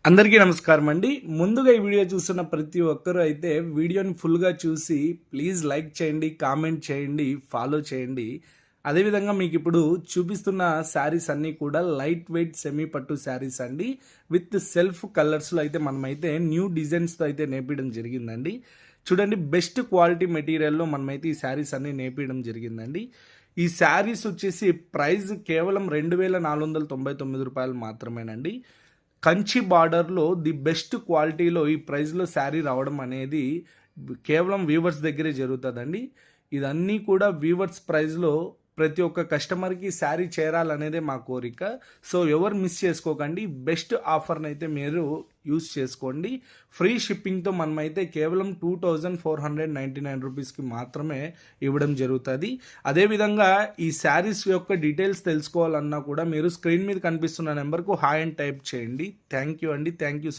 అందరికీ నమస్కారం అండి. ముందుగా ఈ వీడియో చూస్తున్న ప్రతి ఒక్కరూ అయితే వీడియోని ఫుల్‌గా చూసి ప్లీజ్ లైక్ చేయండి, కామెంట్ చేయండి, ఫాలో చేయండి. అదేవిధంగా మీకిప్పుడు చూపిస్తున్న శారీస్ అన్నీ కూడా లైట్ వెయిట్ సెమీ పట్టు శారీస్ అండి. విత్ సెల్ఫ్ కలర్స్‌లో అయితే మనమైతే న్యూ డిజైన్స్‌తో అయితే నేపీయడం జరిగిందండి. చూడండి బెస్ట్ క్వాలిటీ మెటీరియల్‌లో మనమైతే ఈ శారీస్ అన్నీ నేపీయడం జరిగిందండి. ఈ శారీస్ వచ్చేసి ప్రైస్ కేవలం రూ. 2499 మాత్రమేనండి. కంచి బార్డర్‌లో ది బెస్ట్ క్వాలిటీలో ఈ ప్రైస్‌లో శారీ రావడం అనేది కేవలం వీవర్స్ దగ్గరే జరుగుతదండి. ఇదన్నీ కూడా వీవర్స్ ప్రైస్‌లో ప్రతి ఒక్క కస్టమర్‌కి శారీ చేరాలనేదే మా కోరిక. సో, ఎవరు మిస్ చేసుకోకండి. బెస్ట్ ఆఫర్‌నైతే మీరు యూజ్ చేసుకోండి. ఫ్రీ షిప్పింగ్‌తో మనమైతే కేవలం రూ. 2499 రూపీస్‌కి మాత్రమే ఇవ్వడం జరుగుతది. అదేవిధంగా ఈ శారీస్ యొక్క డీటెయిల్స్ తెలుసుకోవాలన్నా కూడా మీరు స్క్రీన్ మీద కనిపిస్తున్న నెంబర్‌కు హాయ్ అని టైప్ చేయండి. థ్యాంక్ యూ అండి. Thank you.